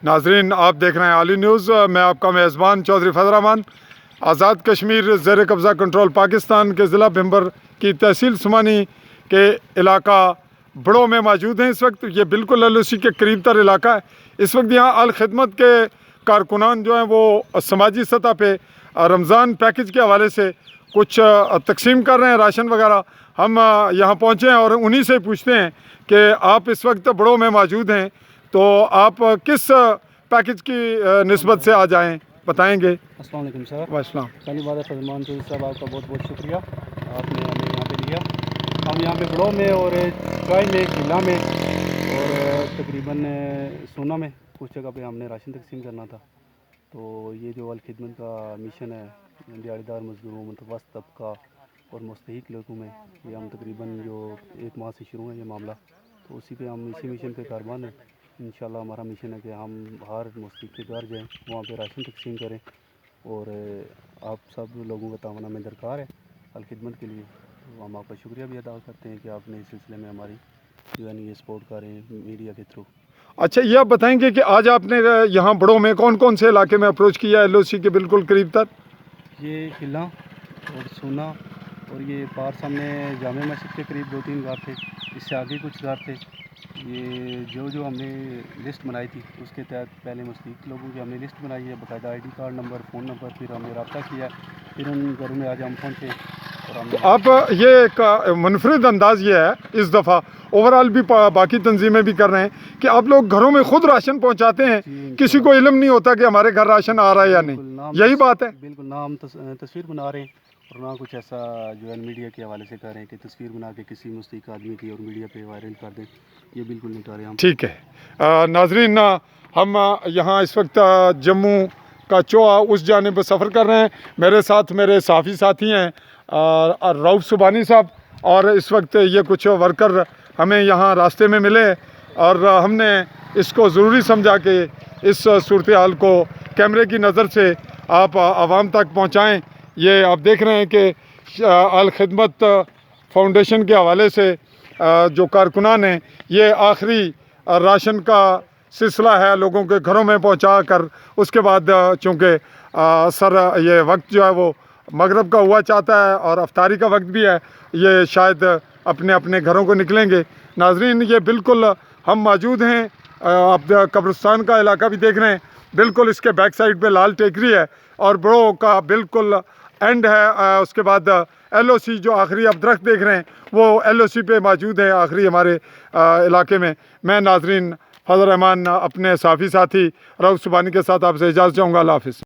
नाजरीन, आप देख रहे हैं आली न्यूज़। मैं आपका मेज़बान चौधरी फजल रहमान। आज़ाद कश्मीर ज़ेर कब्ज़ा कंट्रोल पाकिस्तान के ज़िला भिम्बर की तहसील सुमानी के इलाका बड़ों में मौजूद हैं। इस वक्त ये बिल्कुल LOC के करीब तर इलाका है। इस वक्त यहाँ अल खिदमत के कारकुनान जो हैं वो समाजी सतह पे रमज़ान पैकेज के हवाले से कुछ तकसीम कर रहे हैं, राशन वगैरह। हम यहाँ पहुँचे हैं और उन्हीं से पूछते हैं कि आप इस वक्त बड़ों में मौजूद हैं, तो आप किस पैकेज की निस्बत से आज आएँ, बताएंगे? अस्सलाम वालेकुम सर। वालेकुम। पहली बात है फजमान चौधरी साहब, आपका बहुत बहुत शुक्रिया, आपने हमें यहाँ पे लिया। हम यहाँ पे बड़ों में और ट्राई में, जिला में और तकरीबन सोना में कुछ जगह पे हमने राशन तकसीम करना था। तो ये जो अल खिदमत का मिशन है, दिहाड़ीदार मजदूरों, मुतवस्सित तबका और मुस्तहिक लोगों में, ये हम तकरीबन जो 1 माह से शुरू है ये मामला, तो उसी पे हम इसी मिशन पे कारबान है। इंशाल्लाह हमारा मिशन है कि हम हर मुस्तहिक के घर जाएँ, वहाँ पे राशन तकसीम करें और आप सब लोगों का तावन हमें दरकार है अल खिदमत के लिए। तो हम आपका शुक्रिया भी अदा करते हैं कि आपने इस सिलसिले में हमारी जो है ये सपोर्ट कर रहे हैं मीडिया के थ्रू। अच्छा, ये आप बताएंगे कि आज आपने यहाँ बड़ों में कौन कौन से इलाके में अप्रोच किया है LOC के बिल्कुल करीब तक? ये हिला और सोना और ये पार सामने जामे मस्जिद के करीब 2-3 घर थे, इससे आगे कुछ घर थे। ये जो हमने लिस्ट बनाई थी उसके तहत पहले मुस्तहिक लोगों की हमने लिस्ट बनाई है, बाकायदा ID card number, phone number, फिर हमने रब्ता किया, फिर उन घरों में आज हम पहुँचे और हमने। तो आप ये एक मुनफरिद अंदाज़ ये है इस दफ़ा, ओवरऑल भी बाकी तंजीमें भी कर रहे हैं कि आप लोग घरों में खुद राशन पहुंचाते हैं, किसी को इल्म नहीं होता कि हमारे घर राशन आ रहा है या नहीं, यही बात है? बिल्कुल ना हम तस्वीर बना रहे हैं और ना कुछ ऐसा जो है मीडिया के हवाले से कर रहे हैं कि तस्वीर बना के किसी मुस्तहिक आदमी की और मीडिया पे वायरल कर दें, ये बिल्कुल नहीं कर रहे हम। ठीक है नाजरीन, हम यहाँ इस वक्त जम्मू का चोआ उस जानिब सफ़र कर रहे हैं। मेरे साथ मेरे साफ़ी साथी हैं रऊफ़ सुबानी साहब, और इस वक्त ये कुछ वर्कर हमें यहाँ रास्ते में मिले और हमने इसको ज़रूरी समझा कि इस सूरत हाल को कैमरे की नज़र से आप आवाम तक पहुँचाएँ। ये आप देख रहे हैं कि अल खिदमत फाउंडेशन के हवाले से जो कारकुनान हैं, ये आखिरी राशन का सिलसिला है लोगों के घरों में पहुंचा कर, उसके बाद चूँकि सर ये वक्त जो है वो मगरब का हुआ चाहता है और अफ्तारी का वक्त भी है, ये शायद अपने अपने घरों को निकलेंगे। नाजरीन, ये बिल्कुल हम मौजूद हैं, आप कब्रिस्तान का इलाका भी देख रहे हैं, बिल्कुल इसके बैक साइड पे लाल टेकरी है और बड़ों का बिल्कुल एंड है। उसके बाद LOC जो आखिरी आप दरख्त देख रहे हैं वो LOC पे मौजूद है आखिरी हमारे इलाके में। मैं नाजरीन फजल रहमान अपने साफ़ी साथी रऊफ़ सुबानी के साथ आपसे इजाज़त चाहूँगा। अल्लाह हाफ़िज़।